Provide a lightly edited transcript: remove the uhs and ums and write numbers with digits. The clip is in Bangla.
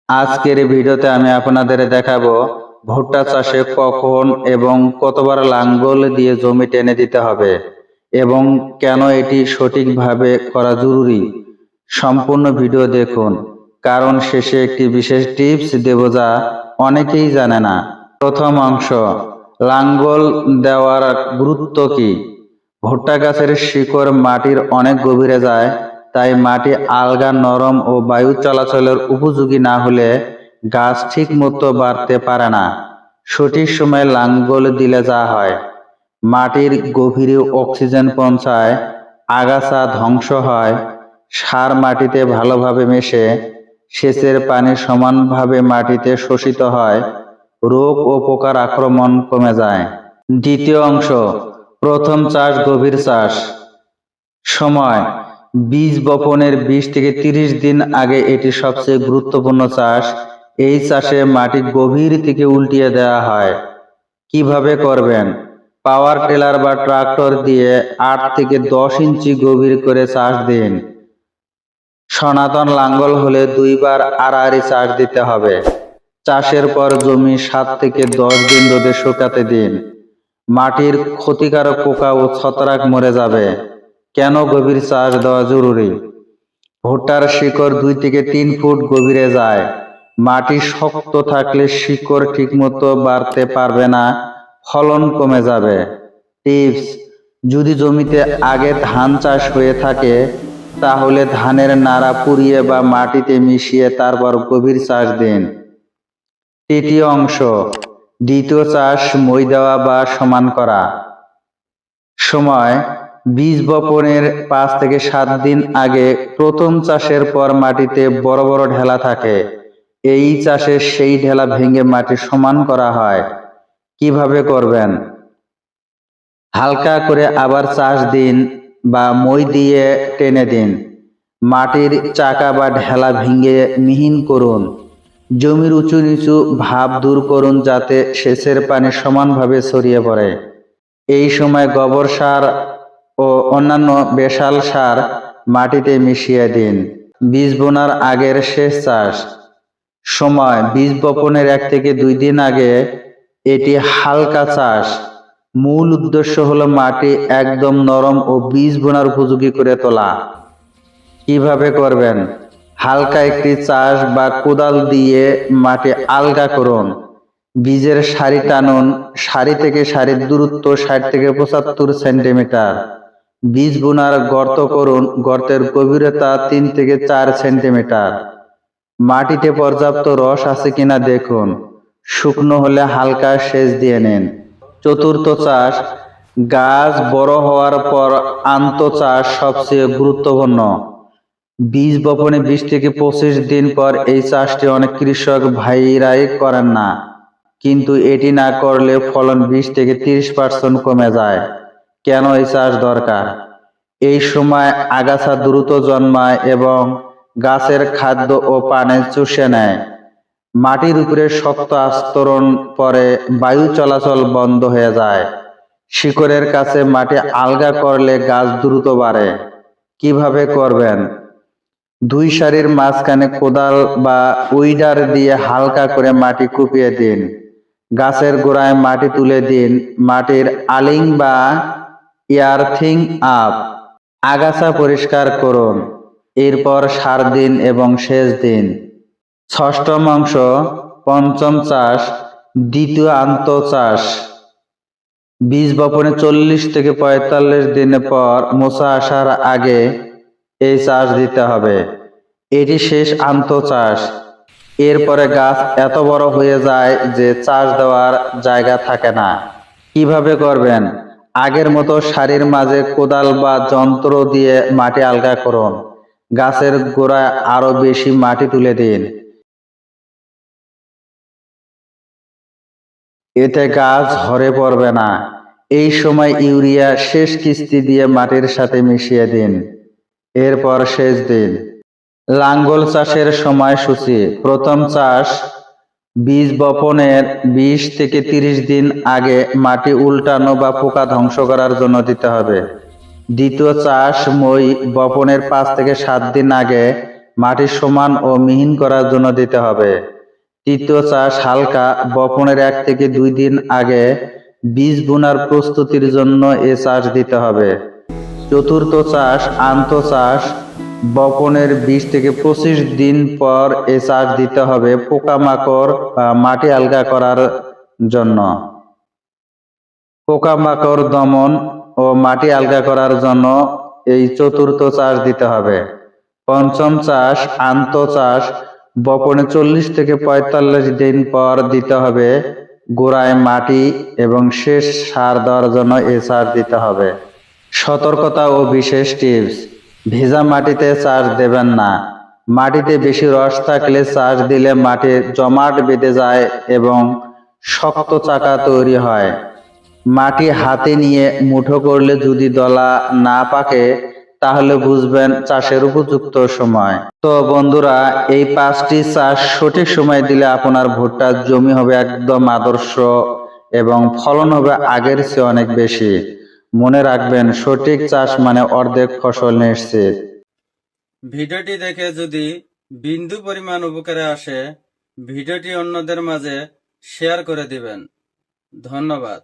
আজকের এই ভিডিওতে আমি আপনাদের দেখাবো ভুট্টা চাষে কখন এবং কতবার লাঙ্গল দিয়ে জমি টেনে দিতে হবে এবং কেন এটি সঠিকভাবে করা জরুরি। সম্পূর্ণ ভিডিও দেখুন, কারণ শেষে একটি বিশেষ টিপস দেব যা অনেকেই জানে না। প্রথম অংশ, লাঙ্গল দেওয়ার গুরুত্ব কি। ভুট্টা গাছের শিকড় মাটির অনেক গভীরে যায়, তাই মাটি আলগা, নরম ও বায়ু চলাচলের উপযোগী না হলে গাছ ঠিক মতো বাড়তে পারে না। সঠিক সময়ে লাঙ্গল দিলে যা হয়, মাটির গভীরে অক্সিজেন পৌঁছায়, আগাছা ধ্বংস হয়, সার মাটিতে ভালোভাবে মেশে, সেচের পানি সমানভাবে মাটিতে শোষিত হয়, রোগ ও পোকার আক্রমণ কমে যায়। দ্বিতীয় অংশ, প্রথম চাষ, গভীর চাষ। সময়, বীজ বপনের 20 থেকে 30 দিন আগে এটি সবচেয়ে গুরুত্বপূর্ণ চাষ। এই চাষে মাটি গভীর থেকে উল্টিয়ে দেওয়া হয়। কিভাবে করবেন? পাওয়ার টিলার বা ট্রাক্টর দিয়ে 8 থেকে 10 ইঞ্চি গভীর করে চাষ দিন। সনাতন লাঙ্গল হলে 2 বার আড়াআড়ি চাষ দিতে হবে। চাষের পর জমি 7 থেকে 10 দিন রোদে শুকাতে দিন। মাটির ক্ষতিকারক পোকা ও ছত্রাক মরে যাবে। কেন গভীর চাষ দেওয়া জরুরি? ভুট্টার শিকড় 2 থেকে 3 ফুট গভীরে যায়। মাটি শক্ত থাকলে শিকড় ঠিকমতো বাড়তে পারবে না, ফলন কমে যাবে। টিপস, যদি জমিতে আগে ধান চাষ হয়ে থাকে তাহলে ধানের নাড়া পুড়িয়ে বা মাটিতে মিশিয়ে তারপর গভীর চাষ দিন। তৃতীয় অংশ, দ্বিতীয় চাষ, মই দেওয়া বা সমান করা। সময়, বীজ বপনের 5 থেকে 7 দিন আগে প্রথম চাষের পর মাটিতে বড় বড় ঢেলা থাকে। এই চাষে সেই ঢেলা ভেঙে মাটি সমান করা হয়। কিভাবে করবেন? হালকা করে আবার চাষ দিন বা মই দিয়ে টেনে দিন। মাটির চাকা বা ঢেলা ভেঙে মিহিন করুন। জমির উঁচু নিচু ভাব দূর করুন যাতে সেচের পানি সমানভাবে ছড়িয়ে পড়ে। এই সময় গোবর সার ও অন্যান্য বেসাল সার মাটিতে মিশিয়ে দিন। বীজ বোনার আগের শেষ চাষ। সময়, বীজ বপনের 1 থেকে 2 দিন আগে এটি হালকা চাষ। মূল উদ্দেশ্য হলো মাটি একদম নরম ও বীজ বোনার উপযোগী করে তোলা। কিভাবে করবেন? হালকা একটি চাষ বা কোদাল দিয়ে মাটি আলগা করুন। বীজের সারি টানুন। সারি থেকে সারির দূরত্ব 60 থেকে 75 সেন্টিমিটার। বীজ বোনার গর্ত করুন। গর্তের গভীরতা 3 থেকে 4 সেন্টিমিটার। মাটিতে পর্যাপ্ত রস আছে কিনা দেখুন। শুকনো হলে হালকা সেচ দিয়ে নিন। চতুর্থ চাষ, গাছ বড় হওয়ার পর আন্তঃচাষ সবচেয়ে গুরুত্বপূর্ণ। বীজ বপনে 20 থেকে 25 দিন পর এই চাষটি অনেক কৃষক ভাইরাই করেন না, কিন্তু এটি না করলে ফলন 20 থেকে 30% কমে যায়। কেন এই চাষ দরকার? এই সময় আগাছা দ্রুত জন্মায় এবং গাছের খাদ্য ও পানি চুষে নেয়। মাটির উপরে শক্ত আস্তরণ পরে, বায়ু চলাচল বন্ধ হয়ে যায়। শিকড়ের কাছে মাটি আলগা করলে গাছ দ্রুত বাড়ে। কিভাবে করবেন? 2 সারির মাঝখানে কোদাল বা উইডার দিয়ে হালকা করে মাটি কুপিয়ে দিন। গাছের গোড়ায় মাটি তুলে দিন। মাটির আলিং বা ইয়ার্থিং আপ। আগাছা পরিষ্কার করুন। এরপর সার দিন এবং সেচ দিন। ষষ্ঠম অংশ, পঞ্চম চাষ, দ্বিতীয় আন্তঃচাষ। বীজ বপনে 40 থেকে 45 দিন পর মোচা আসার আগে এই চাষ দিতে হবে। এটি শেষ আন্তঃচাষ। এরপরে গাছ এত বড় হয়ে যায় যে চাষ দেওয়ার জায়গা থাকে না। কিভাবে করবেন? আগের মতো সারির মাঝে কোদাল বা যন্ত্র দিয়ে মাটি আলগা করুন। গাছের গোড়ায় আরো বেশি মাটি তুলে দিন। এতে গাছ ঝরে পড়বে না। এই সময় ইউরিয়া শেষ কিস্তি দিয়ে মাটির সাথে মিশিয়ে দিন। এরপর সেচ দিন। লাঙ্গল চাষের সময়সূচি। প্রথম চাষ, বীজ বপনের 20 থেকে 30 দিন আগে মাটি উল্টানো বা পোকা ধ্বংস করার জন্য দিতে হবে। দ্বিতীয় চাষ, মই বপনের 5 থেকে 7 দিন আগে মাটি সমান ও মিহিন করার জন্য দিতে হবে। তৃতীয় চাষ হালকা, বপনের 1 থেকে 2 দিন আগে বীজ বোনার প্রস্তুতির জন্য এ চাষ দিতে হবে। চতুর্থ চাষ আন্ত চাষ, বপনের 20 থেকে 25 দিন পর এ চাষ দিতে হবে পোকামাকড় বা মাটি আলগা করার জন্য। পোকামাকড় দমন ও মাটি আলগা করার জন্য এই চতুর্থ চাষ দিতে হবে। পঞ্চম চাষ আন্ত চাষ, বপনে 40 থেকে 45 দিন পর দিতে হবে গোড়ায় মাটি এবং শেষ সার দেওয়ার জন্য এ চাষ দিতে হবে। সতর্কতা ও বিশেষ টিপস: ভেজা মাটিতে চাষ দেবেন না। মাটিতে বেশি রস থাকলে চাষ দিলে মাটি জমাট বেঁধে যায় এবং শক্ত চাকা তৈরি হয়। মাটি হাতে নিয়ে মুঠো করলে যদি দলা না পাকে তাহলে বুঝবেন চাষের উপযুক্ত সময়। তো বন্ধুরা, এই 5টি চাষ সঠিক সময় দিলে আপনার ভুট্টার জমি হবে একদম আদর্শ এবং ফলন হবে আগের চেয়ে অনেক বেশি। মনে রাখবেন, সঠিক চাষ মানে অর্ধেক ফসল নিশ্চিত। ভিডিওটি দেখে যদি বিন্দু পরিমাণ উপকারে আসে, ভিডিওটি অন্যদের মাঝে শেয়ার করে দিবেন। ধন্যবাদ।